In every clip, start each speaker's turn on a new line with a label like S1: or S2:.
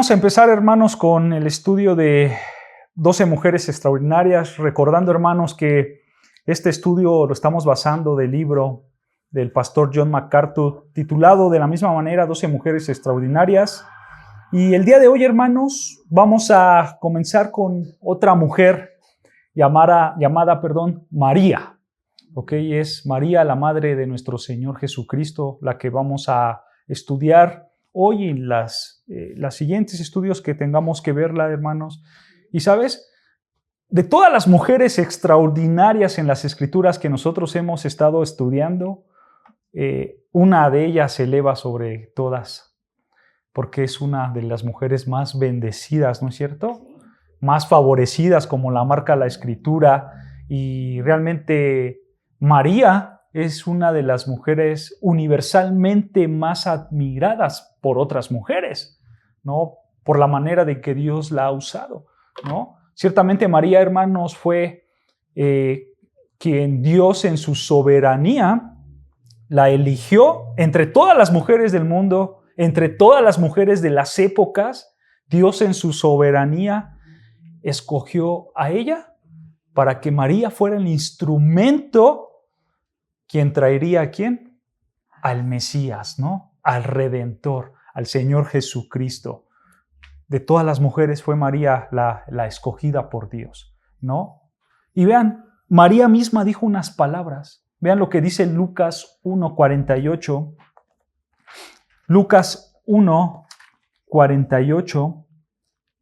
S1: Vamos a empezar, hermanos, con el estudio de 12 mujeres extraordinarias, recordando, hermanos, que este estudio lo estamos basando del libro del pastor John MacArthur, titulado de la misma manera, 12 mujeres extraordinarias. Y el día de hoy, hermanos, vamos a comenzar con otra mujer llamada María. Es María, la madre de nuestro Señor Jesucristo, la que vamos a estudiar hoy en las siguientes estudios que tengamos que verla, hermanos. Y sabes, de todas las mujeres extraordinarias en las Escrituras que nosotros hemos estado estudiando, una de ellas se eleva sobre todas, porque es una de las mujeres más bendecidas, ¿no es cierto? Más favorecidas, como la marca la Escritura. Y realmente María es una de las mujeres universalmente más admiradas por otras mujeres, ¿no? Por la manera de que Dios la ha usado, ¿no? Ciertamente María, hermanos, fue quien Dios en su soberanía la eligió entre todas las mujeres del mundo, entre todas las mujeres de las épocas. Dios en su soberanía escogió a ella para que María fuera el instrumento quien traería ¿a quién? Al Mesías, ¿no? Al Redentor, al Señor Jesucristo. De todas las mujeres fue María la escogida por Dios, ¿no? Y vean, María misma dijo unas palabras. Vean lo que dice Lucas 1:48. Lucas 1:48,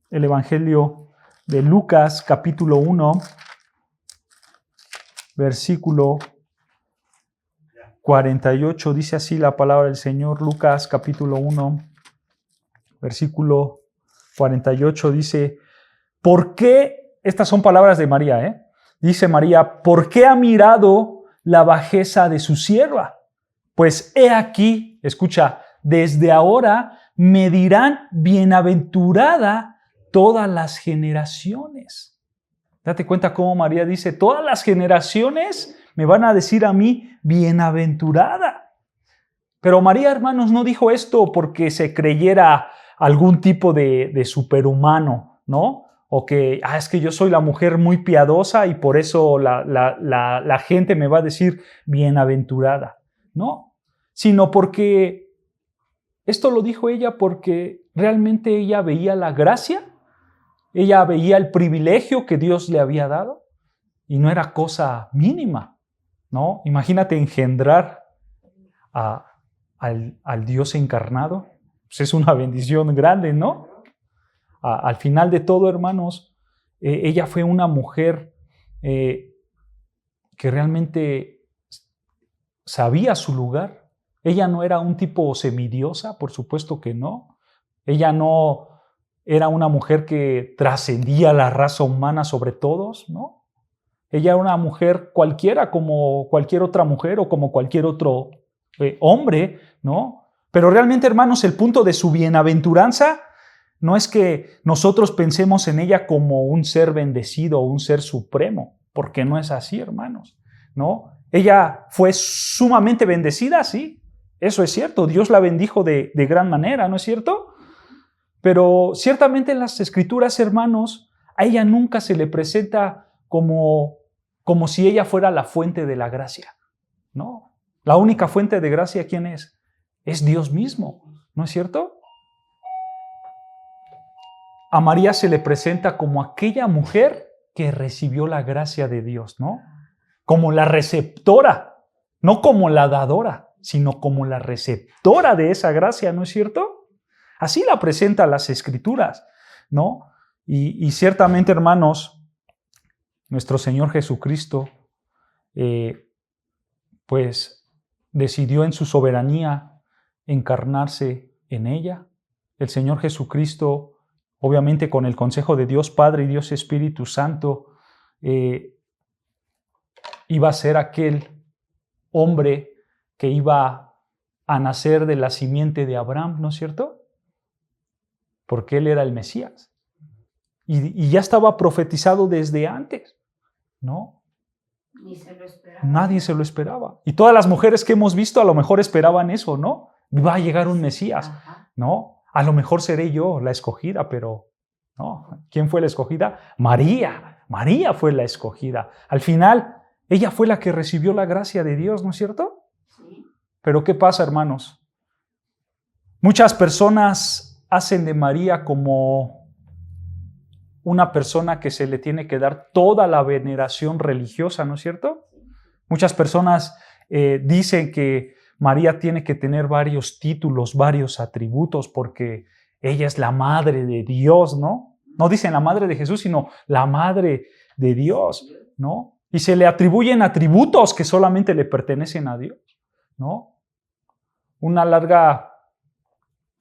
S1: el Evangelio de Lucas, capítulo 1, versículo 48, dice así la palabra del Señor. Lucas capítulo 1, versículo 48, dice: ¿por qué? Estas son palabras de María, Dice María: ¿por qué ha mirado la bajeza de su sierva? Pues he aquí, escucha, desde ahora me dirán bienaventurada todas las generaciones. Date cuenta cómo María dice: todas las generaciones me van a decir a mí bienaventurada. Pero María, hermanos, no dijo esto porque se creyera algún tipo de superhumano, ¿no? O que, es que yo soy la mujer muy piadosa y por eso la gente me va a decir bienaventurada. No, sino porque esto lo dijo ella porque realmente ella veía la gracia, ella veía el privilegio que Dios le había dado y no era cosa mínima, ¿no? Imagínate engendrar al Dios encarnado. Pues es una bendición grande, ¿no? Al final de todo, hermanos, ella fue una mujer que realmente sabía su lugar. Ella no era un tipo semidiosa, por supuesto que no. Ella no era una mujer que trascendía la raza humana sobre todos, ¿no? Ella era una mujer cualquiera, como cualquier otra mujer o como cualquier otro hombre, ¿no? Pero realmente, hermanos, el punto de su bienaventuranza no es que nosotros pensemos en ella como un ser bendecido o un ser supremo, porque no es así, hermanos, ¿no? Ella fue sumamente bendecida, sí, eso es cierto, Dios la bendijo de gran manera, ¿no es cierto? Pero ciertamente en las Escrituras, hermanos, a ella nunca se le presenta como si ella fuera la fuente de la gracia, ¿no? La única fuente de gracia, ¿quién es? Es Dios mismo, ¿no es cierto? A María se le presenta como aquella mujer que recibió la gracia de Dios, ¿no? Como la receptora, no como la dadora, sino como la receptora de esa gracia, ¿no es cierto? Así la presenta las Escrituras, ¿no? Y ciertamente, hermanos, nuestro Señor Jesucristo, pues decidió en su soberanía encarnarse en ella. El Señor Jesucristo, obviamente con el consejo de Dios Padre y Dios Espíritu Santo, iba a ser aquel hombre que iba a nacer de la simiente de Abraham, ¿no es cierto? Porque él era el Mesías. Y ya estaba profetizado desde antes, ¿no?
S2: Ni se lo esperaba.
S1: Nadie se lo esperaba. Y todas las mujeres que hemos visto a lo mejor esperaban eso, ¿no? Va a llegar un Mesías, ¿no? A lo mejor seré yo la escogida, pero no. ¿Quién fue la escogida? María. María fue la escogida. Al final, ella fue la que recibió la gracia de Dios, ¿no es cierto?
S2: Sí.
S1: Pero ¿qué pasa, hermanos? Muchas personas hacen de María como una persona que se le tiene que dar toda la veneración religiosa, ¿no es cierto? Muchas personas dicen que María tiene que tener varios títulos, varios atributos, porque ella es la madre de Dios, ¿no? No dicen la madre de Jesús, sino la madre de Dios, ¿no? Y se le atribuyen atributos que solamente le pertenecen a Dios, ¿no? Una larga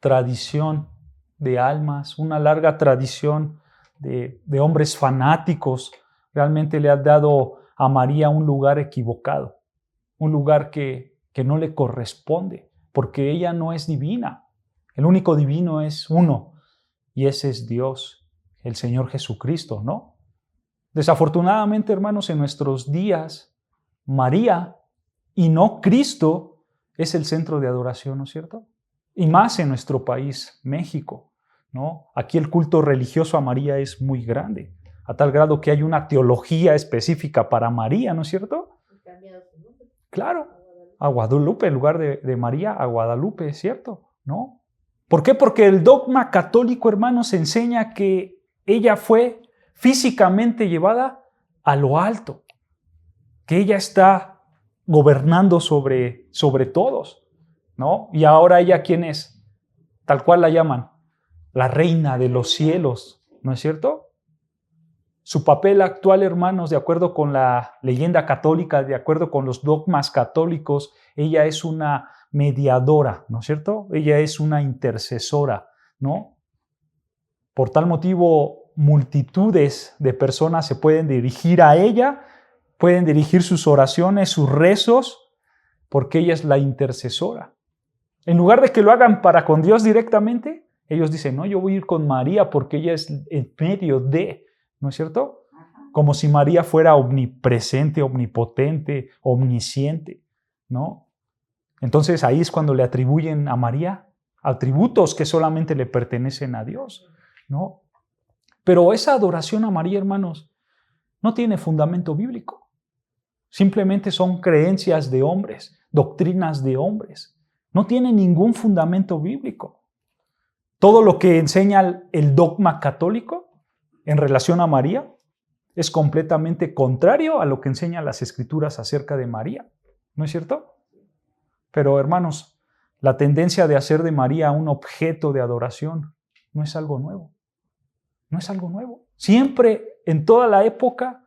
S1: tradición de almas, una larga tradición de hombres fanáticos, realmente le ha dado a María un lugar equivocado, un lugar que no le corresponde, porque ella no es divina. El único divino es uno, y ese es Dios, el Señor Jesucristo, ¿no? Desafortunadamente, hermanos, en nuestros días, María y no Cristo es el centro de adoración, ¿no es cierto? Y más en nuestro país, México, ¿no? Aquí el culto religioso a María es muy grande, a tal grado que hay una teología específica para María, ¿no es cierto? Claro, a Guadalupe, en lugar de María, a Guadalupe, es cierto, ¿no? ¿Por qué? Porque el dogma católico, hermanos, enseña que ella fue físicamente llevada a lo alto, que ella está gobernando sobre todos, ¿no? Y ahora ella, ¿quién es? Tal cual la llaman, la reina de los cielos, ¿no es cierto? Su papel actual, hermanos, de acuerdo con la leyenda católica, de acuerdo con los dogmas católicos, ella es una mediadora, ¿no es cierto? Ella es una intercesora, ¿no? Por tal motivo, multitudes de personas se pueden dirigir a ella, pueden dirigir sus oraciones, sus rezos, porque ella es la intercesora. En lugar de que lo hagan para con Dios directamente, ellos dicen, no, yo voy a ir con María porque ella es en medio de, ¿no es cierto? Como si María fuera omnipresente, omnipotente, omnisciente, ¿no? Entonces ahí es cuando le atribuyen a María atributos que solamente le pertenecen a Dios, ¿no? Pero esa adoración a María, hermanos, no tiene fundamento bíblico. Simplemente son creencias de hombres, doctrinas de hombres. No tiene ningún fundamento bíblico. Todo lo que enseña el dogma católico en relación a María es completamente contrario a lo que enseñan las Escrituras acerca de María. ¿No es cierto? Pero, hermanos, la tendencia de hacer de María un objeto de adoración no es algo nuevo. No es algo nuevo. Siempre, en toda la época,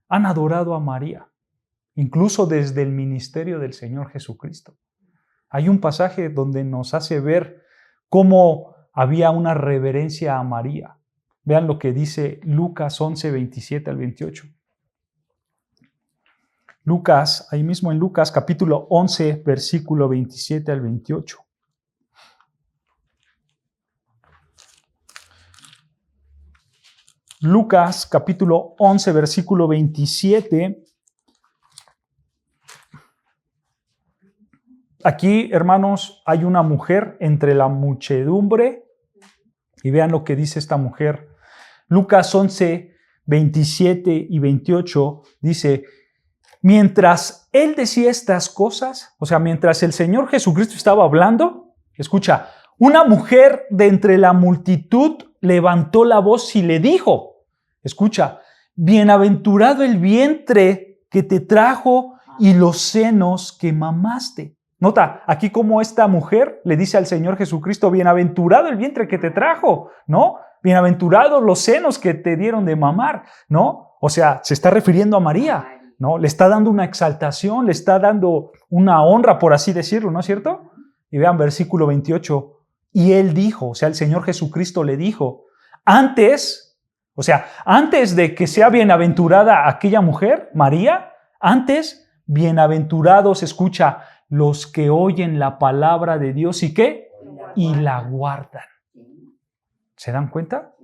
S1: han adorado a María, incluso desde el ministerio del Señor Jesucristo. Hay un pasaje donde nos hace ver cómo había una reverencia a María. Vean lo que dice Lucas 11, 27 al 28. Lucas, ahí mismo en Lucas capítulo 11, versículo 27 al 28. Lucas capítulo 11, versículo 27. Aquí, hermanos, hay una mujer entre la muchedumbre. Y vean lo que dice esta mujer. Lucas 11, 27 y 28 dice, mientras él decía estas cosas, o sea, mientras el Señor Jesucristo estaba hablando, escucha, una mujer de entre la multitud levantó la voz y le dijo, escucha, bienaventurado el vientre que te trajo y los senos que mamaste. Nota, aquí como esta mujer le dice al Señor Jesucristo, bienaventurado el vientre que te trajo, ¿no? Bienaventurados los senos que te dieron de mamar, ¿no? O sea, se está refiriendo a María, ¿no? Le está dando una exaltación, le está dando una honra, por así decirlo, ¿no es cierto? Y vean versículo 28, y él dijo, o sea, el Señor Jesucristo le dijo, antes de que sea bienaventurada aquella mujer, María, antes, bienaventurados, escucha, los que oyen la palabra de Dios y ¿qué? Y la guardan. ¿Se dan cuenta?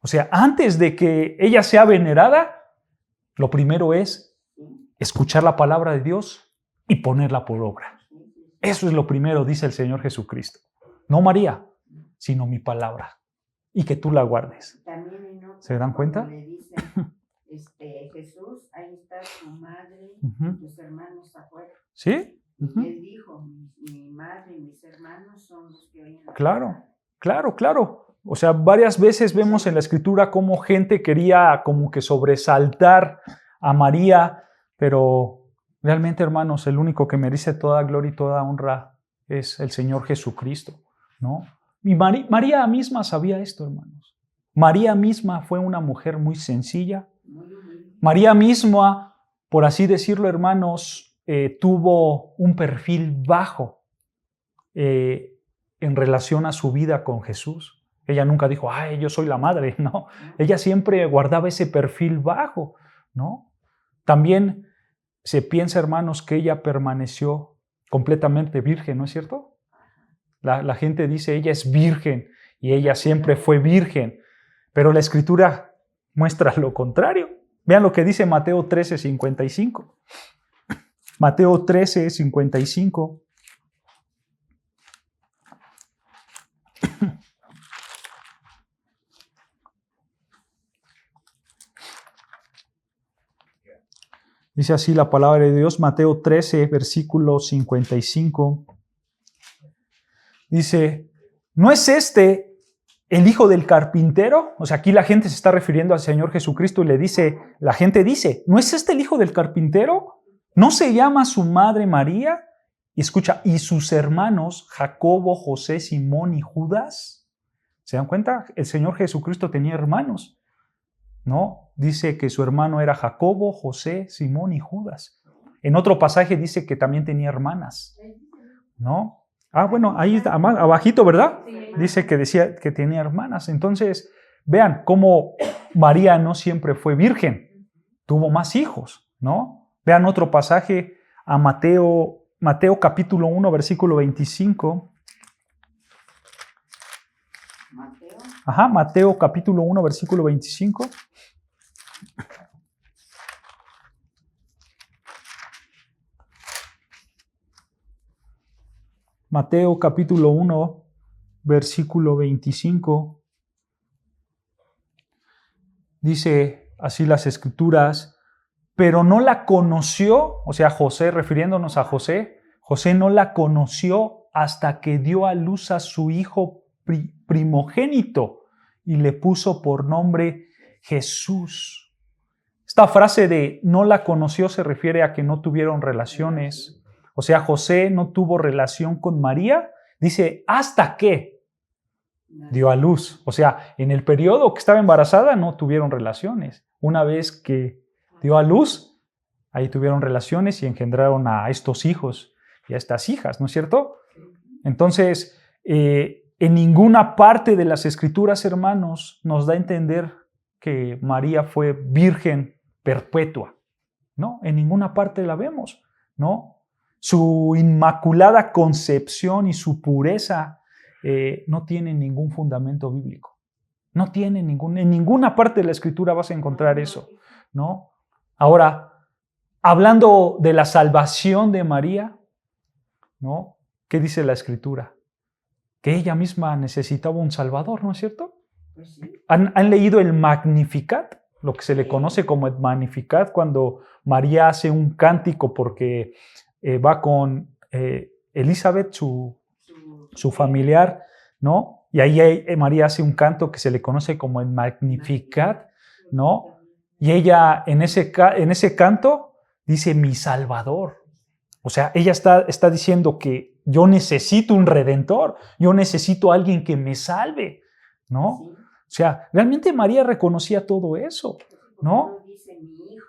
S1: O sea, antes de que ella sea venerada, lo primero es escuchar la palabra de Dios y ponerla por obra. Eso es lo primero, dice el Señor Jesucristo. No María. sino mi palabra, y que tú la guardes.
S2: También en otro,
S1: ¿Se dan cuenta?
S2: Le dicen, Jesús, ahí está tu madre, tus hermanos afuera.
S1: ¿Sí?
S2: Y él dijo, mi madre y mis hermanos son los que oyen la
S1: Claro,
S2: palabra.
S1: claro, claro. O sea, varias veces vemos en la Escritura cómo gente quería como que sobresaltar a María, pero realmente, hermanos, el único que merece toda gloria y toda honra es el Señor Jesucristo, ¿no? Y María misma sabía esto, hermanos. María misma fue una mujer muy sencilla. María misma, por así decirlo, hermanos, tuvo un perfil bajo en relación a su vida con Jesús. Ella nunca dijo, ay, yo soy la madre, no. Ella siempre guardaba ese perfil bajo, ¿no? También se piensa, hermanos, que ella permaneció completamente virgen, ¿no es cierto? La gente dice, ella es virgen y ella siempre fue virgen, pero la Escritura muestra lo contrario. Vean lo que dice Mateo 13:55. Mateo 13:55. Dice así la palabra de Dios, Mateo 13, versículo 55. Dice, ¿no es este el hijo del carpintero? O sea, aquí la gente se está refiriendo al Señor Jesucristo y le dice, la gente dice, ¿no es este el hijo del carpintero? ¿No se llama su madre María? Y escucha, ¿y sus hermanos Jacobo, José, Simón y Judas? ¿Se dan cuenta? El Señor Jesucristo tenía hermanos, ¿no? Dice que su hermano era Jacobo, José, Simón y Judas. En otro pasaje dice que también tenía hermanas, ¿no? Ah, bueno, ahí está, abajito, ¿verdad? Dice que decía que tenía hermanas. Entonces, vean cómo María no siempre fue virgen, tuvo más hijos, ¿no? Vean otro pasaje a Mateo capítulo 1, versículo 25. Mateo capítulo 1, versículo 25. Mateo capítulo 1, versículo 25. Dice así las Escrituras, pero no la conoció, o sea, José, refiriéndonos a José, José no la conoció hasta que dio a luz a su hijo primogénito y le puso por nombre Jesús. Esta frase de no la conoció se refiere a que no tuvieron relaciones. O sea, José no tuvo relación con María, dice, hasta que dio a luz. O sea, en el periodo que estaba embarazada no tuvieron relaciones. Una vez que dio a luz, ahí tuvieron relaciones y engendraron a estos hijos y a estas hijas, ¿no es cierto? Entonces, en ninguna parte de las Escrituras, hermanos, nos da a entender que María fue virgen perpetua, ¿no? En ninguna parte la vemos, ¿no? Su inmaculada concepción y su pureza no tienen ningún fundamento bíblico. No tienen en ninguna parte de la Escritura vas a encontrar eso, ¿no? Ahora, hablando de la salvación de María, ¿no? ¿Qué dice la Escritura? Que ella misma necesitaba un Salvador, ¿no es cierto?
S2: Pues sí.
S1: ¿Han leído el Magnificat? Lo que se le conoce como el Magnificat, cuando María hace un cántico porque va con Elizabeth, su familiar, ¿no? Y ahí María hace un canto que se le conoce como el Magnificat, ¿no? Y ella en ese canto dice mi Salvador. O sea, ella está diciendo que yo necesito un Redentor, yo necesito a alguien que me salve, ¿no?
S2: Sí.
S1: O sea, realmente María reconocía todo eso, ¿no?
S2: Dice mi hijo,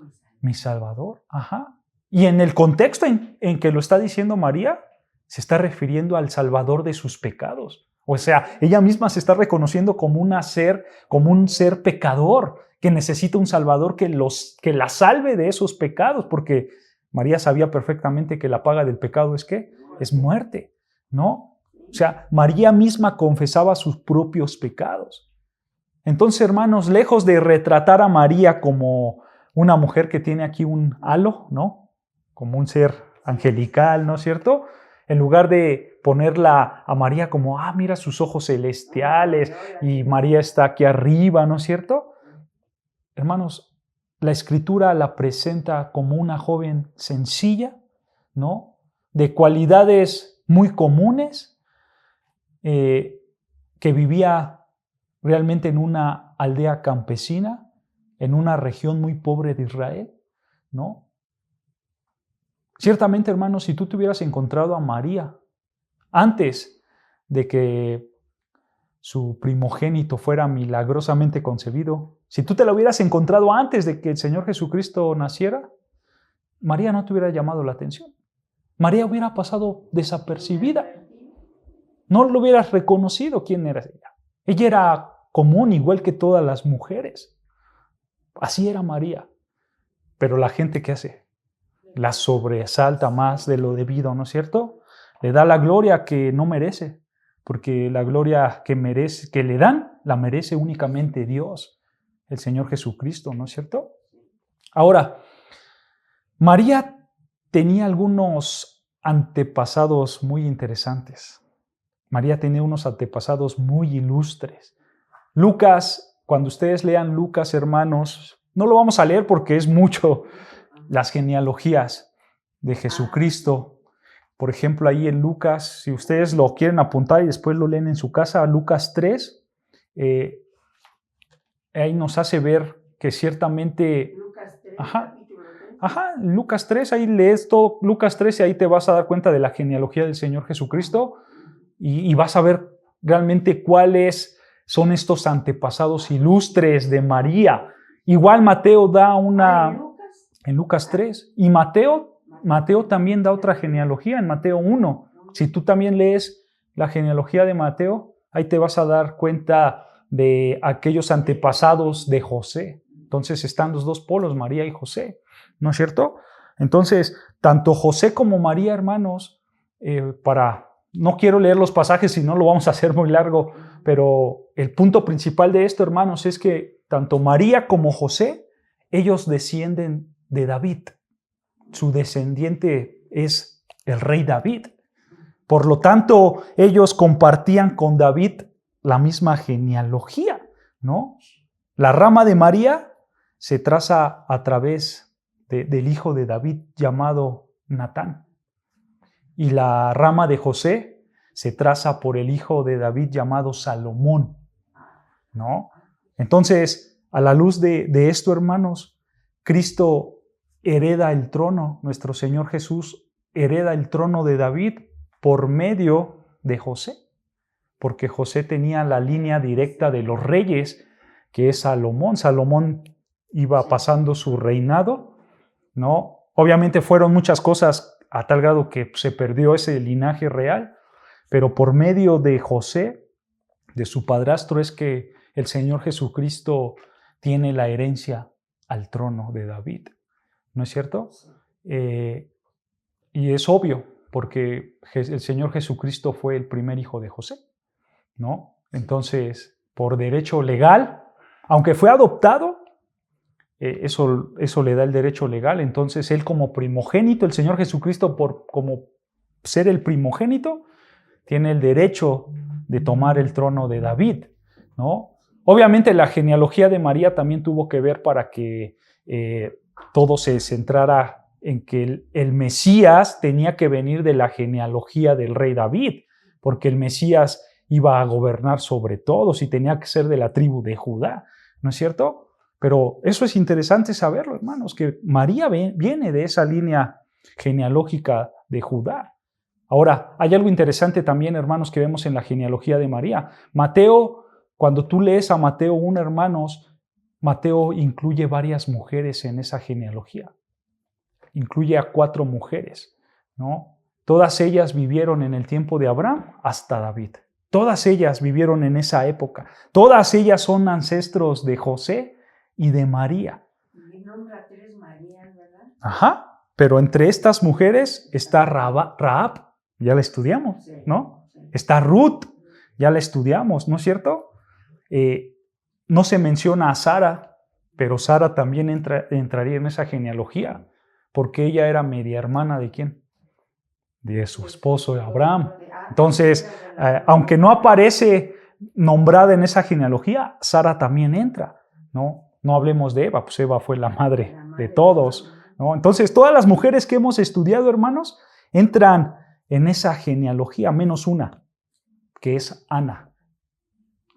S2: dice
S1: Mi Salvador, ajá. Y en el contexto en que lo está diciendo María, se está refiriendo al Salvador de sus pecados. O sea, ella misma se está reconociendo como un ser pecador, que necesita un Salvador que la salve de esos pecados, porque María sabía perfectamente que la paga del pecado es ¿qué? Es muerte, ¿no? O sea, María misma confesaba sus propios pecados. Entonces, hermanos, lejos de retratar a María como una mujer que tiene aquí un halo, ¿no? Como un ser angelical, ¿no es cierto? En lugar de ponerla a María como, mira sus ojos celestiales y María está aquí arriba, ¿no es cierto? Hermanos, la Escritura la presenta como una joven sencilla, ¿no? De cualidades muy comunes, que vivía realmente en una aldea campesina, en una región muy pobre de Israel, ¿no? Ciertamente, hermanos, si tú te hubieras encontrado a María antes de que su primogénito fuera milagrosamente concebido, si tú te la hubieras encontrado antes de que el Señor Jesucristo naciera, María no te hubiera llamado la atención. María hubiera pasado desapercibida. No lo hubieras reconocido quién era ella. Ella era común, igual que todas las mujeres. Así era María. Pero la gente, ¿qué hace? La sobresalta más de lo debido, ¿no es cierto? Le da la gloria que no merece, porque la gloria que merece, que le dan, la merece únicamente Dios, el Señor Jesucristo, ¿no es cierto? Ahora, María tenía algunos antepasados muy interesantes. María tenía unos antepasados muy ilustres. Lucas, cuando ustedes lean Lucas, hermanos, no lo vamos a leer porque es mucho, las genealogías de Jesucristo. Por ejemplo, ahí en Lucas, si ustedes lo quieren apuntar y después lo leen en su casa, Lucas 3, ahí nos hace ver que ciertamente...
S2: Lucas 3,
S1: Lucas 3, ahí lees todo Lucas 3 y ahí te vas a dar cuenta de la genealogía del Señor Jesucristo y vas a ver realmente cuáles son estos antepasados ilustres de María. Igual Mateo da una... En Lucas 3. Y Mateo también da otra genealogía en Mateo 1. Si tú también lees la genealogía de Mateo, ahí te vas a dar cuenta de aquellos antepasados de José. Entonces están los dos polos, María y José, ¿no es cierto? Entonces, tanto José como María, hermanos, no quiero leer los pasajes, si no lo vamos a hacer muy largo, pero el punto principal de esto, hermanos, es que tanto María como José, ellos descienden de David. Su descendiente es el rey David. Por lo tanto, ellos compartían con David la misma genealogía, ¿no? La rama de María se traza a través del hijo de David llamado Natán. Y la rama de José se traza por el hijo de David llamado Salomón, ¿no? Entonces, a la luz de esto, hermanos, Cristo hereda el trono, nuestro Señor Jesús hereda el trono de David por medio de José, porque José tenía la línea directa de los reyes, que es Salomón. Salomón iba pasando su reinado, ¿no? Obviamente fueron muchas cosas a tal grado que se perdió ese linaje real, pero por medio de José, de su padrastro, es que el Señor Jesucristo tiene la herencia al trono de David. ¿No es cierto? Y es obvio, porque el Señor Jesucristo fue el primer hijo de José, ¿no? Entonces, por derecho legal, aunque fue adoptado, eso le da el derecho legal. Entonces, él como primogénito, el Señor Jesucristo, como ser el primogénito, tiene el derecho de tomar el trono de David, ¿no? Obviamente, la genealogía de María también tuvo que ver para que todo se centrara en que el Mesías tenía que venir de la genealogía del rey David, porque el Mesías iba a gobernar sobre todos y tenía que ser de la tribu de Judá, ¿no es cierto? Pero eso es interesante saberlo, hermanos, que María viene de esa línea genealógica de Judá. Ahora, hay algo interesante también, hermanos, que vemos en la genealogía de María. Mateo, cuando tú lees a Mateo 1, hermanos, Mateo incluye varias mujeres en esa genealogía. Incluye a 4 mujeres, ¿no? Todas ellas vivieron en el tiempo de Abraham hasta David. Todas ellas vivieron en esa época. Todas ellas son ancestros de José y de María.
S2: Y nombra 3 Marías, ¿verdad?
S1: Ajá, pero entre estas mujeres está Rahab, ya la estudiamos, ¿no? Está Ruth, ya la estudiamos, ¿no es cierto? No se menciona a Sara, pero Sara también entraría en esa genealogía, porque ella era media hermana ¿de quién? de su esposo Abraham. Entonces, aunque no aparece nombrada en esa genealogía, Sara también entra, ¿no? No hablemos de Eva, pues Eva fue la madre de todos, ¿no? Entonces, todas las mujeres que hemos estudiado, hermanos, entran en esa genealogía, menos una, que es Ana.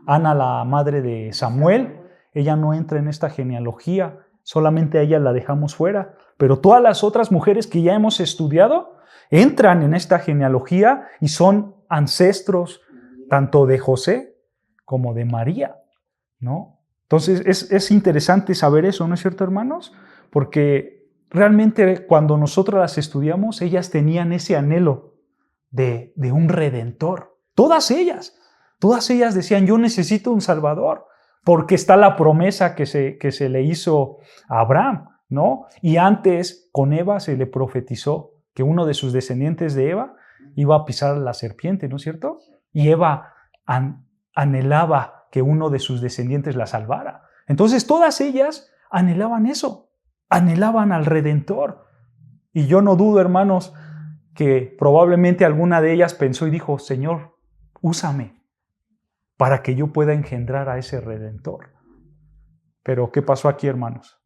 S1: Ana, la madre de Samuel, ella no entra en esta genealogía, solamente a ella la dejamos fuera, pero todas las otras mujeres que ya hemos estudiado entran en esta genealogía y son ancestros tanto de José como de María, ¿no? Entonces es interesante saber eso, ¿no es cierto, hermanos? Porque realmente cuando nosotros las estudiamos, ellas tenían ese anhelo de un redentor. Todas ellas decían, yo necesito un salvador, porque está la promesa que se le hizo a Abraham, ¿no? Y antes con Eva se le profetizó que uno de sus descendientes de Eva iba a pisar a la serpiente, ¿no es cierto? Y Eva anhelaba que uno de sus descendientes la salvara. Entonces todas ellas anhelaban eso, anhelaban al Redentor. Y yo no dudo, hermanos, que probablemente alguna de ellas pensó y dijo, Señor, úsame para que yo pueda engendrar a ese Redentor. Pero ¿qué pasó aquí, hermanos?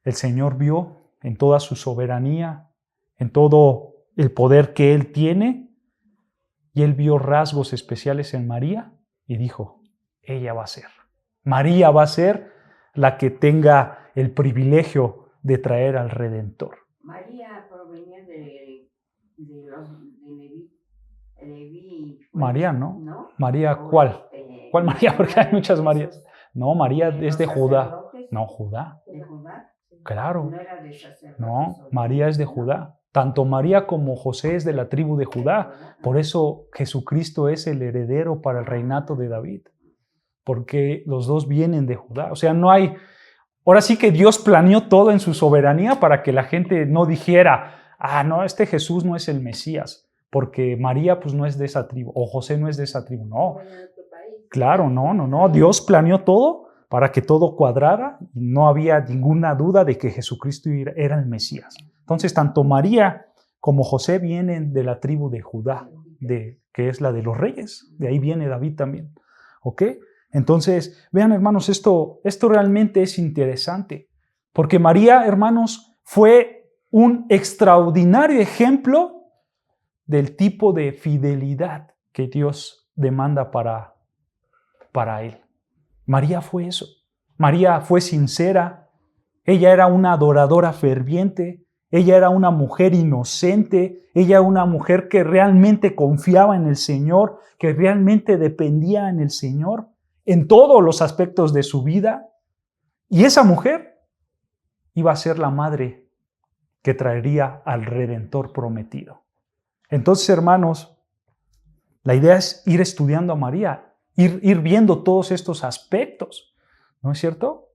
S1: El Señor vio en toda su soberanía, en todo el poder que Él tiene, y Él vio rasgos especiales en María y dijo, ella va a ser. María va a ser la que tenga el privilegio de traer al Redentor.
S2: María provenía de Leví.
S1: María, ¿no? ¿No? María, ¿cuál? ¿Cuál María? Porque hay muchas Marías. No, María es de Judá. No, Judá.
S2: ¿De Judá?
S1: Claro.
S2: No era de sacerdotes.
S1: No, María es de Judá. Tanto María como José es de la tribu de Judá. Por eso Jesucristo es el heredero para el reinato de David. Porque los dos vienen de Judá. O sea, no hay... Ahora sí que Dios planeó todo en su soberanía para que la gente no dijera, no, este Jesús no es el Mesías, porque María pues no es de esa tribu, o José no es de esa tribu. No, claro, no. Dios planeó todo para que todo cuadrara y no había ninguna duda de que Jesucristo era el Mesías. Entonces, tanto María como José vienen de la tribu de Judá, que es la de los reyes. De ahí viene David también. ¿Ok? Entonces, vean, hermanos, esto realmente es interesante, porque María, hermanos, fue un extraordinario ejemplo del tipo de fidelidad que Dios demanda para Él. María fue eso. María fue sincera, ella era una adoradora ferviente, ella era una mujer inocente, ella era una mujer que realmente confiaba en el Señor, que realmente dependía en el Señor en todos los aspectos de su vida. Y esa mujer iba a ser la madre que traería al Redentor prometido. Entonces, hermanos, la idea es ir estudiando a María, ir viendo todos estos aspectos, ¿no es cierto?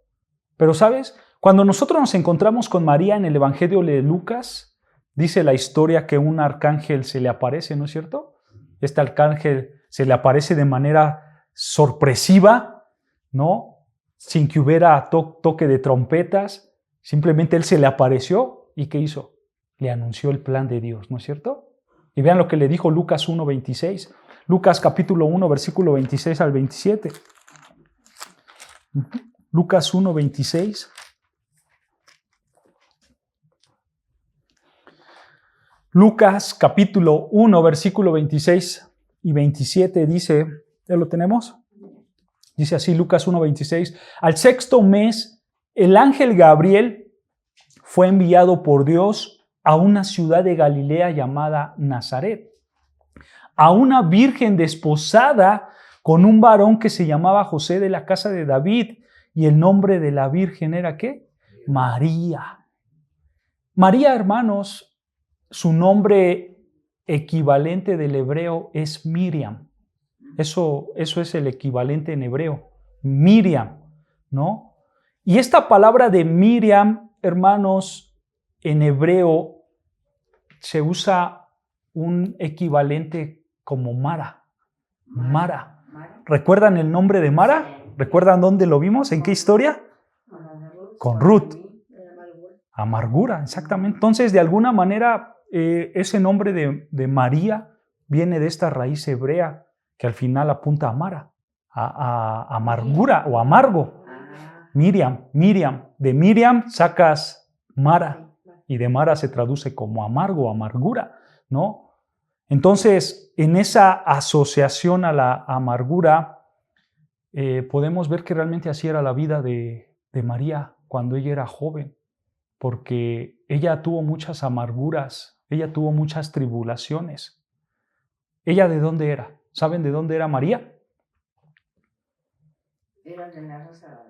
S1: Pero, ¿sabes? Cuando nosotros nos encontramos con María en el Evangelio de Lucas, dice la historia que un arcángel se le aparece, ¿no es cierto? Este arcángel se le aparece de manera sorpresiva, ¿no? Sin que hubiera toque de trompetas, simplemente él se le apareció y ¿qué hizo? Le anunció el plan de Dios, ¿no es cierto? Y vean lo que le dijo Lucas 1:26, Lucas capítulo 1, versículo 26 al 27. Lucas 1:26. Lucas capítulo 1, versículo 26 y 27 dice, ¿ya lo tenemos? Dice así Lucas 1:26, al sexto mes el ángel Gabriel fue enviado por Dios a una ciudad de Galilea llamada Nazaret, a una virgen desposada con un varón que se llamaba José de la casa de David, y el nombre de la virgen era ¿qué? María. María, hermanos, su nombre equivalente del hebreo es Miriam. Eso es el equivalente en hebreo, Miriam, ¿no? Y esta palabra de Miriam, hermanos, en hebreo se usa un equivalente como Mara. Mara. ¿Recuerdan el nombre de Mara? ¿Recuerdan dónde lo vimos? ¿En qué historia? Con Ruth. Amargura, exactamente. Entonces, de alguna manera, ese nombre de María viene de esta raíz hebrea que al final apunta a Mara, a amargura o amargo. Miriam. De Miriam sacas Mara y de Mara se traduce como amargo, amargura, ¿no? Entonces, en esa asociación a la amargura, podemos ver que realmente así era la vida de María cuando ella era joven, porque ella tuvo muchas amarguras, ella tuvo muchas tribulaciones. ¿Ella de dónde era? ¿Saben de dónde era María?
S2: Era de la raza.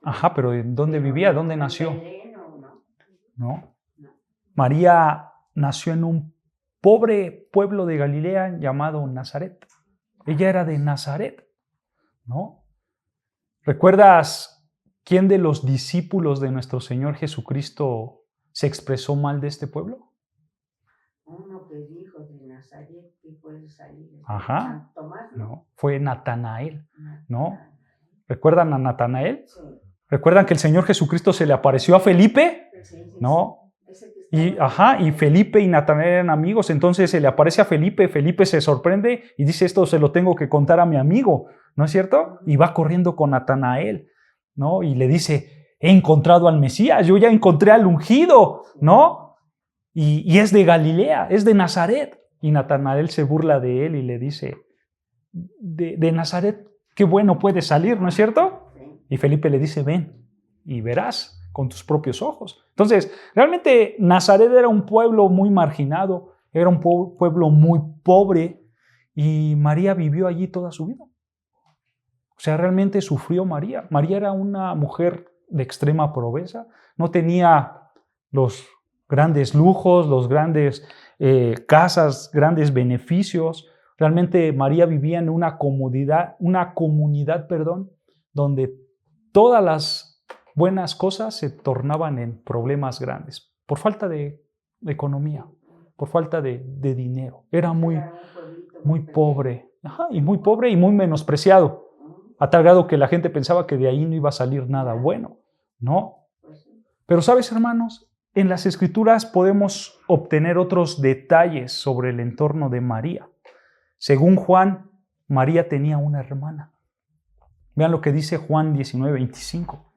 S1: Ajá, pero ¿en dónde vivía? ¿Dónde nació? No. María nació en un pobre pueblo de Galilea llamado Nazaret. Ella era de Nazaret, ¿no? ¿Recuerdas quién de los discípulos de nuestro Señor Jesucristo se expresó mal de este pueblo?
S2: Uno que dijo de Nazaret que puede salir.
S1: Ajá.
S2: San Tomás,
S1: No, fue Natanael, ¿no? ¿Recuerdan a Natanael?
S2: Sí.
S1: ¿Recuerdan que el Señor Jesucristo se le apareció a Felipe? ¿No? Y Felipe y Natanael eran amigos, entonces se le aparece a Felipe, Felipe se sorprende y dice, esto se lo tengo que contar a mi amigo, ¿no es cierto? Y va corriendo con Natanael, ¿no? Y le dice, he encontrado al Mesías, yo ya encontré al ungido, ¿no? Y es de Galilea, es de Nazaret. Y Natanael se burla de él y le dice, de Nazaret, qué bueno puede salir, ¿no es cierto? Y Felipe le dice, ven y verás con tus propios ojos. Entonces, realmente Nazaret era un pueblo muy marginado, era un pueblo muy pobre y María vivió allí toda su vida. O sea, realmente sufrió María. María era una mujer de extrema pobreza, no tenía los grandes lujos, los grandes casas, grandes beneficios. Realmente María vivía en una comunidad, donde todas las buenas cosas se tornaban en problemas grandes por falta de economía, por falta de dinero. Era muy pobre, y muy pobre y muy menospreciado, a tal grado que la gente pensaba que de ahí no iba a salir nada bueno, ¿no? Pero sabes, hermanos, en las Escrituras podemos obtener otros detalles sobre el entorno de María. Según Juan, María tenía una hermana. Vean lo que dice Juan 19:25.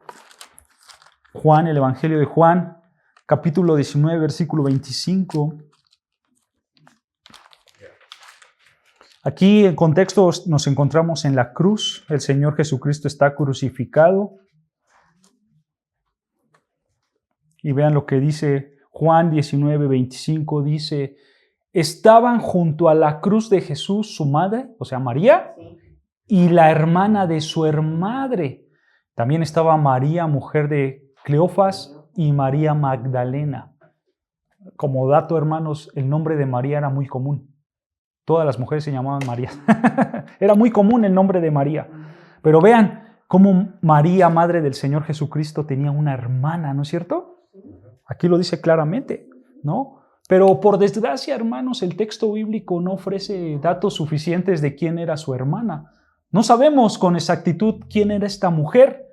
S1: Juan, el Evangelio de Juan, capítulo 19, versículo 25. Aquí en contexto nos encontramos en la cruz. El Señor Jesucristo está crucificado. Y vean lo que dice Juan 19:25. Dice, estaban junto a la cruz de Jesús su madre, o sea, María, y la hermana de su madre. También estaba María, mujer de Cleofas, y María Magdalena. Como dato, hermanos, el nombre de María era muy común. Todas las mujeres se llamaban María. Era muy común el nombre de María. Pero vean cómo María, madre del Señor Jesucristo, tenía una hermana, ¿no es cierto? Aquí lo dice claramente, ¿no? Pero por desgracia, hermanos, el texto bíblico no ofrece datos suficientes de quién era su hermana. No sabemos con exactitud quién era esta mujer,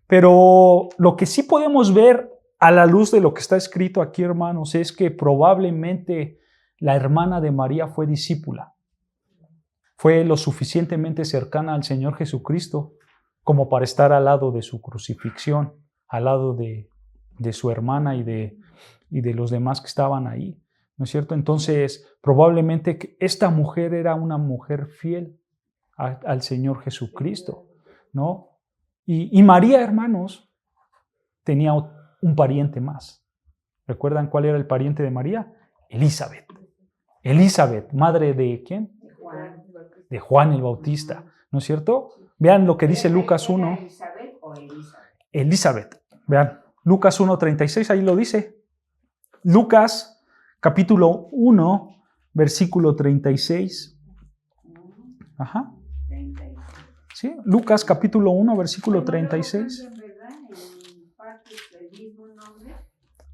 S1: pero lo que sí podemos ver a la luz de lo que está escrito aquí, hermanos, es que probablemente la hermana de María fue discípula. Fue lo suficientemente cercana al Señor Jesucristo como para estar al lado de su crucifixión, al lado de su hermana y de los demás que estaban ahí, ¿no es cierto? Entonces, probablemente esta mujer era una mujer fiel al Señor Jesucristo, ¿no? Y María, hermanos, tenía un pariente más. ¿Recuerdan cuál era el pariente de María? Elizabeth. Elizabeth, madre de ¿quién? De Juan el Bautista, ¿no es cierto? Vean lo que dice Lucas 1.
S2: ¿Elizabeth o Elizabeth?
S1: Elizabeth, vean, Lucas 1:36, ahí lo dice. Lucas capítulo 1, versículo 36. Ajá. Sí, Lucas capítulo 1, versículo 36.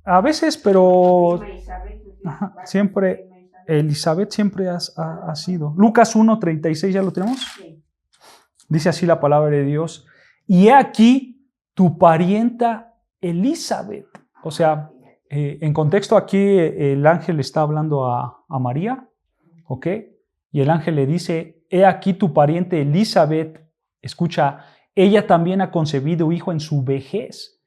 S1: A veces, pero ajá, siempre, Elizabeth siempre ha sido. Lucas 1:36, ¿ya lo tenemos? Dice así la palabra de Dios. Y he aquí tu parienta Elizabeth. O sea, En contexto aquí el ángel está hablando a María, ¿ok? Y el ángel le dice, he aquí tu pariente Elizabeth, escucha, ella también ha concebido hijo en su vejez,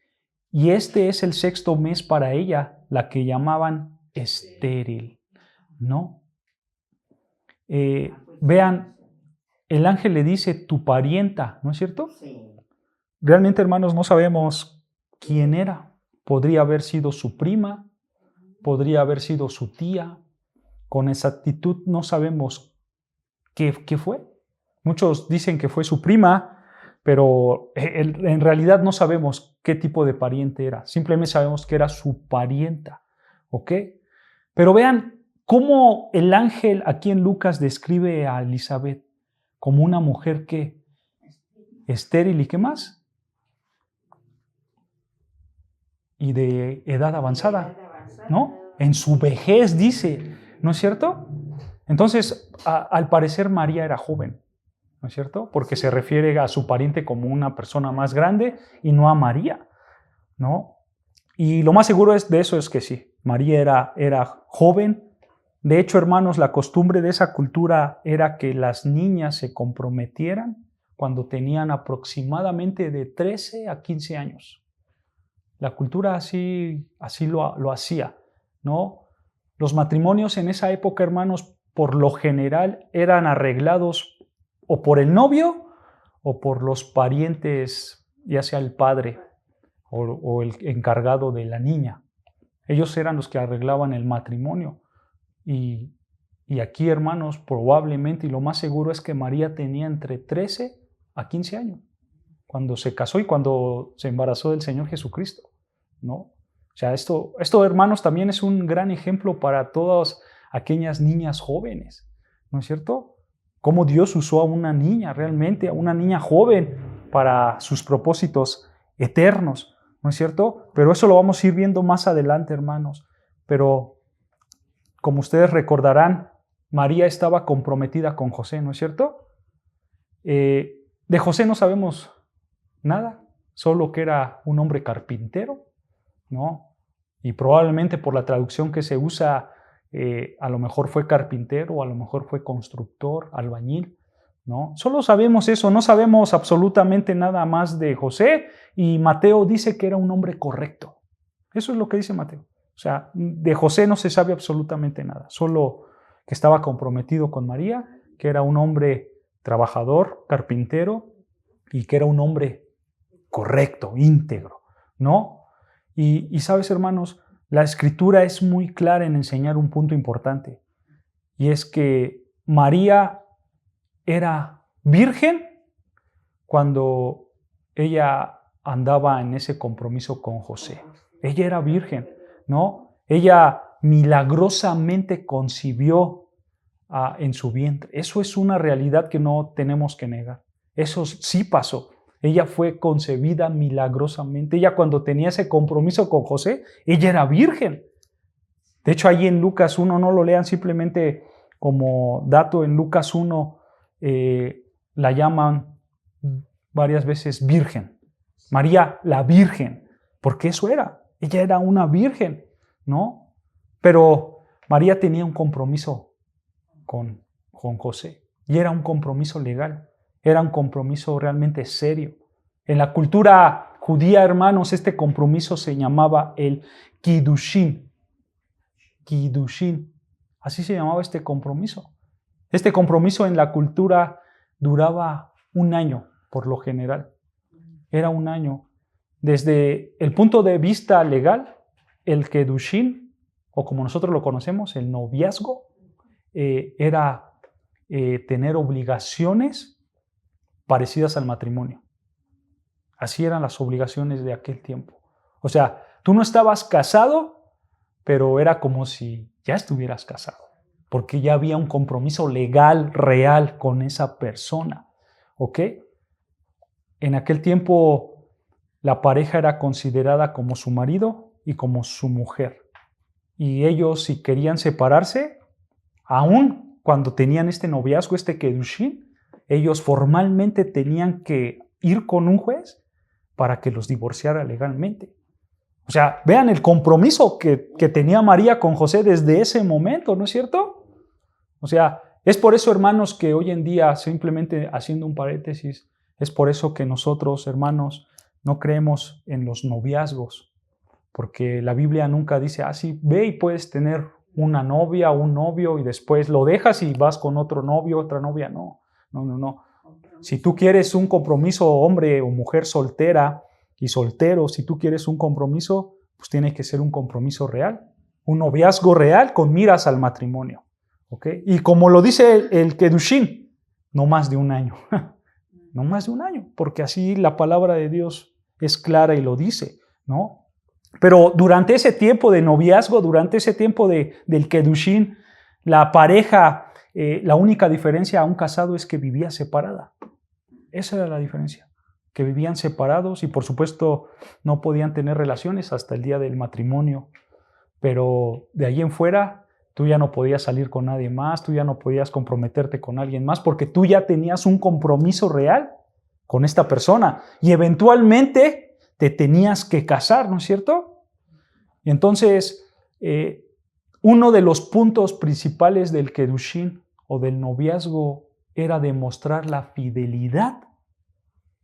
S1: y este es el 6º mes para ella, la que llamaban estéril, ¿no? Vean, el ángel le dice tu parienta, ¿no es cierto?
S2: Sí.
S1: Realmente, hermanos, no sabemos quién era. Podría haber sido su prima, podría haber sido su tía. Con exactitud no sabemos qué fue. Muchos dicen que fue su prima, pero en realidad no sabemos qué tipo de pariente era. Simplemente sabemos que era su parienta, ¿ok? Pero vean cómo el ángel aquí en Lucas describe a Elizabeth como una mujer que estéril y ¿qué más? Y de edad avanzada, ¿no? En su vejez dice, ¿no es cierto? Entonces, al parecer María era joven, ¿no es cierto? Porque se refiere a su pariente como una persona más grande y no a María, ¿no? Y lo más seguro de eso es que sí, María era joven. De hecho, hermanos, la costumbre de esa cultura era que las niñas se comprometieran cuando tenían aproximadamente de 13 a 15 años. La cultura así lo hacía, ¿no? Los matrimonios en esa época, hermanos, por lo general eran arreglados o por el novio o por los parientes, ya sea el padre o el encargado de la niña. Ellos eran los que arreglaban el matrimonio. Y aquí, hermanos, probablemente y lo más seguro es que María tenía entre 13 a 15 años cuando se casó y cuando se embarazó del Señor Jesucristo, ¿no? O sea, esto, hermanos, también es un gran ejemplo para todas aquellas niñas jóvenes, ¿no es cierto? Cómo Dios usó a una niña realmente, a una niña joven para sus propósitos eternos, ¿no es cierto? Pero eso lo vamos a ir viendo más adelante, hermanos. Pero como ustedes recordarán, María estaba comprometida con José, ¿no es cierto? De José no sabemos nada, solo que era un hombre carpintero, ¿no? Y probablemente por la traducción que se usa, a lo mejor fue carpintero, o a lo mejor fue constructor, albañil, ¿no? Solo sabemos eso, no sabemos absolutamente nada más de José, y Mateo dice que era un hombre correcto. Eso es lo que dice Mateo. O sea, de José no se sabe absolutamente nada, solo que estaba comprometido con María, que era un hombre trabajador, carpintero, y que era un hombre correcto, íntegro, ¿no? Y sabes, hermanos, la Escritura es muy clara en enseñar un punto importante, y es que María era virgen cuando ella andaba en ese compromiso con José. Ella era virgen, ¿no? Ella milagrosamente concibió en su vientre. Eso es una realidad que no tenemos que negar. Eso sí pasó. Ella fue concebida milagrosamente. Ella, cuando tenía ese compromiso con José, ella era virgen. De hecho, ahí en Lucas 1, no lo lean simplemente como dato, en Lucas 1 la llaman varias veces virgen. María la virgen, porque eso era. Ella era una virgen, ¿no? Pero María tenía un compromiso con José, y era un compromiso legal. Era un compromiso realmente serio. En la cultura judía, hermanos, este compromiso se llamaba el Kiddushin. Kiddushin. Así se llamaba este compromiso. Este compromiso en la cultura duraba un año, por lo general. Era un año. Desde el punto de vista legal, el Kiddushin, o como nosotros lo conocemos, el noviazgo, era tener obligaciones parecidas al matrimonio. Así eran las obligaciones de aquel tiempo. O sea, tú no estabas casado, pero era como si ya estuvieras casado, porque ya había un compromiso legal, real con esa persona. ¿Ok? En aquel tiempo, la pareja era considerada como su marido y como su mujer. Y ellos, si querían separarse, aún cuando tenían este noviazgo, este Kiddushin, ellos formalmente tenían que ir con un juez para que los divorciara legalmente. O sea, vean el compromiso que tenía María con José desde ese momento, ¿no es cierto? O sea, es por eso, hermanos, que hoy en día, simplemente haciendo un paréntesis, es por eso que nosotros, hermanos, no creemos en los noviazgos, porque la Biblia nunca dice, sí, ve y puedes tener una novia o un novio y después lo dejas y vas con otro novio, otra novia. No. Si tú quieres un compromiso, hombre o mujer soltera y soltero, si tú quieres un compromiso, pues tiene que ser un compromiso real, un noviazgo real con miras al matrimonio. ¿Okay? Y como lo dice el Kedushin, no más de un año. No más de un año, porque así la palabra de Dios es clara y lo dice, ¿no? Pero durante ese tiempo de noviazgo, durante ese tiempo del Kedushin, la pareja, la única diferencia a un casado es que vivía separada. Esa era la diferencia, que vivían separados y por supuesto no podían tener relaciones hasta el día del matrimonio. Pero de ahí en fuera, tú ya no podías salir con nadie más, tú ya no podías comprometerte con alguien más, porque tú ya tenías un compromiso real con esta persona y eventualmente te tenías que casar, ¿no es cierto? Y entonces, uno de los puntos principales del Kedushin o del noviazgo era demostrar la fidelidad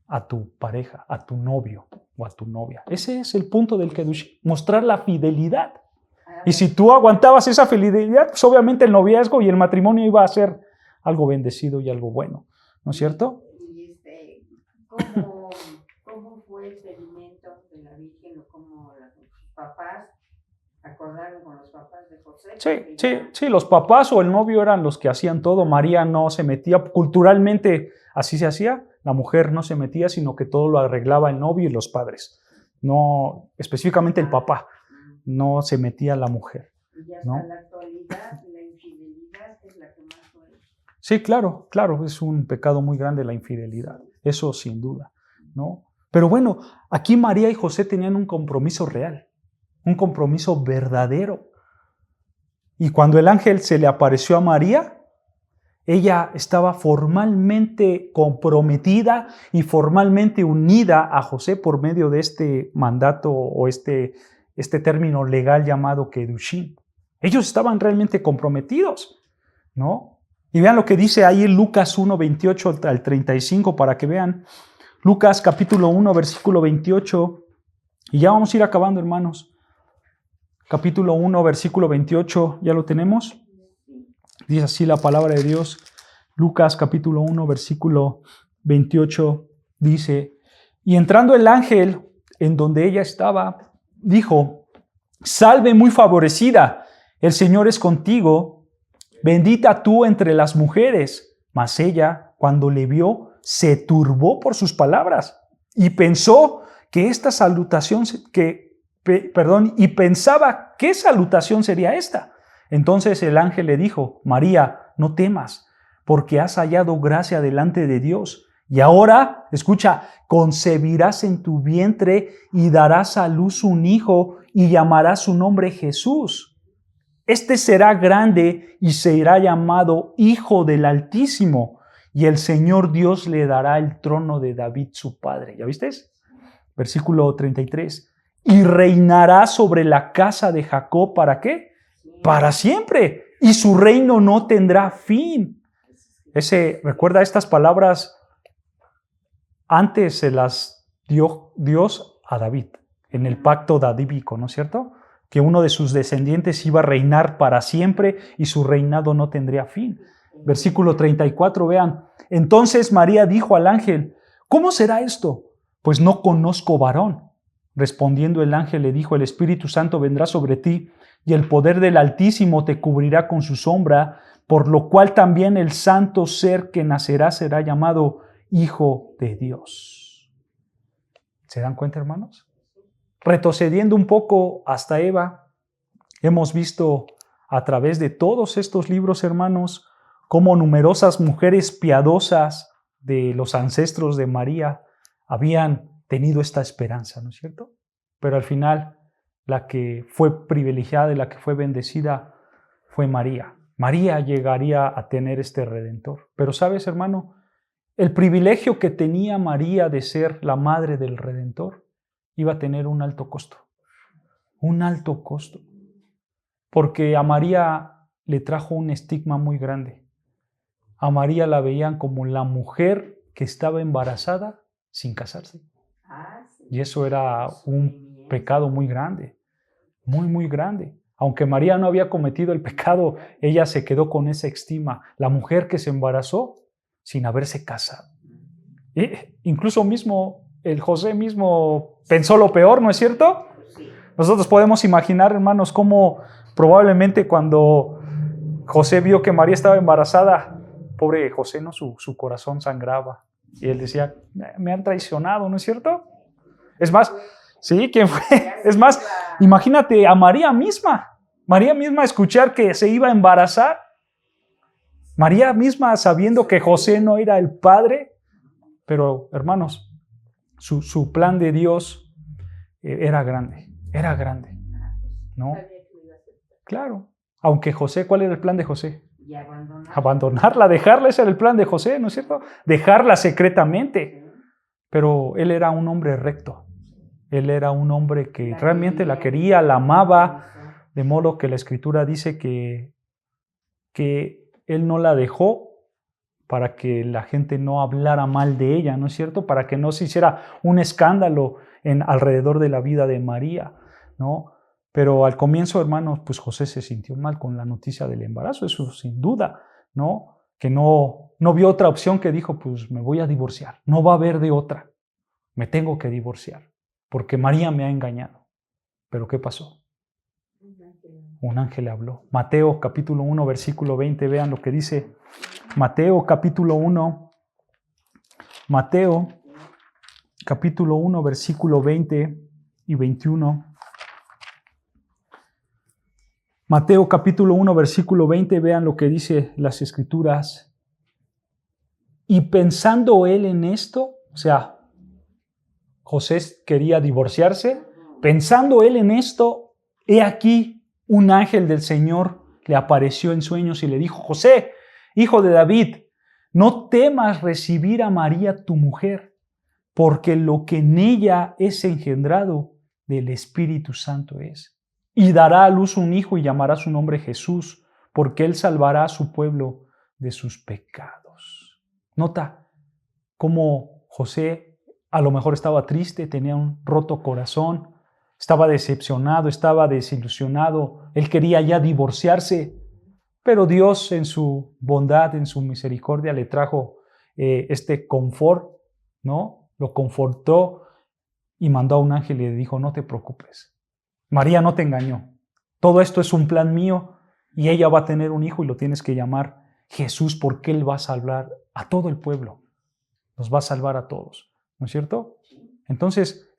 S1: a tu pareja, a tu novio o a tu novia. Ese es el punto del Kedushin, mostrar la fidelidad. Y si tú aguantabas esa fidelidad, pues obviamente el noviazgo y el matrimonio iba a ser algo bendecido y algo bueno, ¿no es cierto?
S2: Y ¿cómo fue el pedimento de la Virgen o cómo los papás acordaron con los papás de José?
S1: Sí, los papás o el novio eran los que hacían todo. María no se metía, culturalmente así se hacía, la mujer no se metía, sino que todo lo arreglaba el novio y los padres, no específicamente el papá. No se metía la mujer.
S2: Y hasta ¿no? La actualidad, la infidelidad es la que más duele.
S1: Sí, claro, es un pecado muy grande la infidelidad, eso sin duda, ¿no? Pero bueno, aquí María y José tenían un compromiso real, un compromiso verdadero. Y cuando el ángel se le apareció a María, ella estaba formalmente comprometida y formalmente unida a José por medio de este mandato o este término legal llamado Kedushin. Ellos estaban realmente comprometidos, ¿no? Y vean lo que dice ahí en Lucas 1, 28 al 35 para que vean. Lucas capítulo 1, versículo 28. Y ya vamos a ir acabando, hermanos. Capítulo 1, versículo 28, ¿ya lo tenemos? Dice así la palabra de Dios. Lucas capítulo 1, versículo 28 dice, y entrando el ángel en donde ella estaba, dijo, salve muy favorecida, el Señor es contigo, bendita tú entre las mujeres. Mas ella, cuando le vio, se turbó por sus palabras y pensó que esta salutación, y pensaba qué salutación sería esta. Entonces el ángel le dijo, María, no temas, porque has hallado gracia delante de Dios. Y ahora, escucha, concebirás en tu vientre y darás a luz un hijo y llamarás su nombre Jesús. Este será grande y será llamado Hijo del Altísimo, y el Señor Dios le dará el trono de David su padre. ¿Ya viste? Versículo 33. Y reinará sobre la casa de Jacob, ¿para qué? Para siempre, y su reino no tendrá fin. Recuerda estas palabras, antes se las dio Dios a David, en el pacto davídico, ¿no es cierto? Que uno de sus descendientes iba a reinar para siempre y su reinado no tendría fin. Versículo 34, vean. Entonces María dijo al ángel, ¿cómo será esto? Pues no conozco varón. Respondiendo el ángel le dijo, el Espíritu Santo vendrá sobre ti y el poder del Altísimo te cubrirá con su sombra, por lo cual también el santo ser que nacerá será llamado Hijo de Dios. ¿Se dan cuenta, hermanos? Retrocediendo un poco hasta Eva, hemos visto a través de todos estos libros, hermanos, cómo numerosas mujeres piadosas de los ancestros de María habían tenido esta esperanza, ¿no es cierto? Pero al final, la que fue privilegiada y la que fue bendecida fue María. María llegaría a tener este Redentor. Pero ¿sabes, hermano? El privilegio que tenía María de ser la madre del Redentor iba a tener un alto costo. un alto costo, porque a María le trajo un estigma muy grande. A María la veían como la mujer que estaba embarazada sin casarse. Y eso era un pecado muy grande, muy, muy grande. Aunque María no había cometido el pecado, ella se quedó con esa estima. La mujer que se embarazó sin haberse casado. Incluso mismo el José mismo pensó lo peor, ¿no es cierto? Nosotros podemos imaginar, hermanos, cómo probablemente cuando José vio que María estaba embarazada, pobre José, ¿no? Su corazón sangraba. Y él decía, me han traicionado, ¿no es cierto? Es más, ¿sí? ¿Quién fue? Es más, imagínate a María misma escuchar que se iba a embarazar. María misma sabiendo que José no era el padre. Pero, hermanos, su plan de Dios era grande, ¿no? Claro. Aunque José, ¿cuál era el plan de José? Abandonarla, dejarla, ese era el plan de José, ¿no es cierto? Dejarla secretamente. Pero él era un hombre recto. Él era un hombre que realmente la quería, la amaba, de modo que la Escritura dice que él no la dejó para que la gente no hablara mal de ella, ¿no es cierto? Para que no se hiciera un escándalo alrededor de la vida de María, ¿no? Pero al comienzo, hermanos, pues José se sintió mal con la noticia del embarazo, eso sin duda, ¿no? Que no vio otra opción, que dijo, pues me voy a divorciar, no va a haber de otra, me tengo que divorciar, porque María me ha engañado. ¿Pero qué pasó? Un ángel le habló. Mateo capítulo 1, versículo 20, vean lo que dice Mateo capítulo 1, versículo 20 y 21. Mateo capítulo 1, versículo 20, vean lo que dice las Escrituras. Y pensando él en esto, o sea, José quería divorciarse, pensando él en esto, he aquí un ángel del Señor le apareció en sueños y le dijo, José, hijo de David, no temas recibir a María tu mujer, porque lo que en ella es engendrado del Espíritu Santo es. Y dará a luz un hijo y llamará su nombre Jesús, porque él salvará a su pueblo de sus pecados. Nota cómo José a lo mejor estaba triste, tenía un roto corazón, estaba decepcionado, estaba desilusionado, él quería ya divorciarse. Pero Dios en su bondad, en su misericordia, le trajo este confort, ¿no? Lo confortó y mandó a un ángel y le dijo, no te preocupes, María no te engañó. Todo esto es un plan mío y ella va a tener un hijo y lo tienes que llamar Jesús porque él va a salvar a todo el pueblo. Nos va a salvar a todos, ¿no es cierto? Entonces,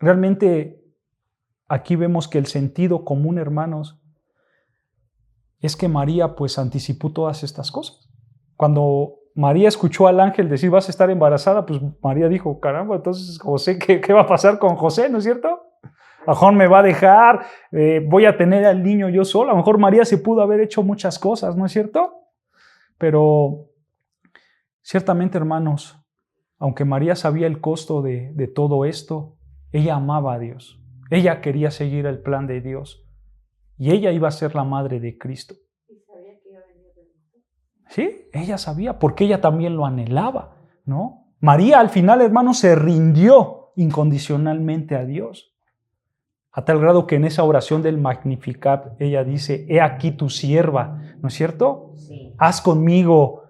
S1: realmente aquí vemos que el sentido común, hermanos, es que María pues anticipó todas estas cosas. Cuando María escuchó al ángel decir vas a estar embarazada, pues María dijo, caramba, entonces José, ¿qué va a pasar con José? ¿No es cierto? A lo mejor me va a dejar, voy a tener al niño yo sola. A lo mejor María se pudo haber hecho muchas cosas, ¿no es cierto? Pero ciertamente, hermanos, aunque María sabía el costo de todo esto, ella amaba a Dios. Ella quería seguir el plan de Dios. Y ella iba a ser la madre de Cristo. ¿Y sabía que iba a venir del mundo? Sí, ella sabía, porque ella también lo anhelaba, ¿no? María al final, hermanos, se rindió incondicionalmente a Dios. A tal grado que en esa oración del Magnificat ella dice, he aquí tu sierva, ¿no es cierto? Sí. Haz conmigo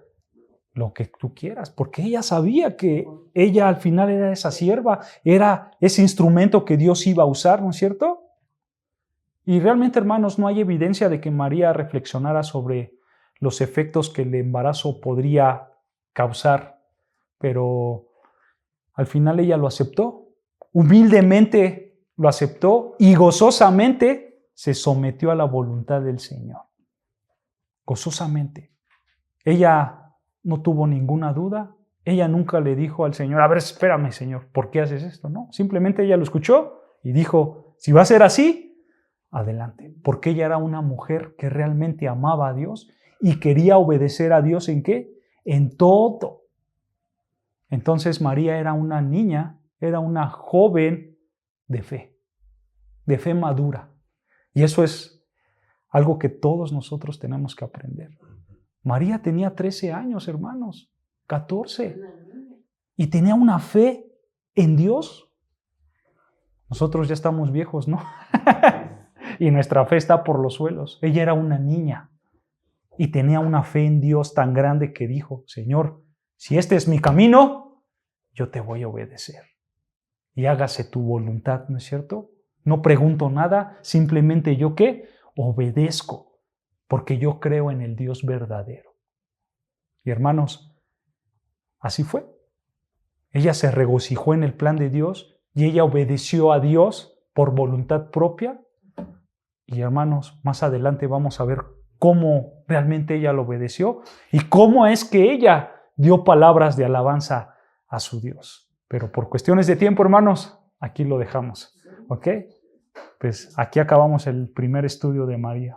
S1: lo que tú quieras, porque ella sabía que ella al final era esa sierva, era ese instrumento que Dios iba a usar, ¿no es cierto? Y realmente, hermanos, no hay evidencia de que María reflexionara sobre los efectos que el embarazo podría causar, pero al final ella lo aceptó, humildemente lo aceptó y gozosamente se sometió a la voluntad del Señor. Gozosamente. Ella no tuvo ninguna duda, ella nunca le dijo al Señor, a ver, espérame, Señor, ¿por qué haces esto? No, simplemente ella lo escuchó y dijo, si va a ser así, adelante, porque ella era una mujer que realmente amaba a Dios y quería obedecer a Dios ¿en qué? En todo. Entonces María era una niña, era una joven de fe, de fe madura. Y eso es algo que todos nosotros tenemos que aprender. María tenía 13 años, hermanos, 14, y tenía una fe en Dios. Nosotros ya estamos viejos, ¿no? Y nuestra fe está por los suelos. Ella era una niña y tenía una fe en Dios tan grande que dijo, Señor, si este es mi camino, yo te voy a obedecer. Y hágase tu voluntad, ¿no es cierto? No pregunto nada, simplemente yo ¿qué? Obedezco, porque yo creo en el Dios verdadero. Y hermanos, así fue. Ella se regocijó en el plan de Dios y ella obedeció a Dios por voluntad propia. Y hermanos, más adelante vamos a ver cómo realmente ella lo obedeció y cómo es que ella dio palabras de alabanza a su Dios. Pero por cuestiones de tiempo, hermanos, aquí lo dejamos. ¿Ok? Pues aquí acabamos el primer estudio de María.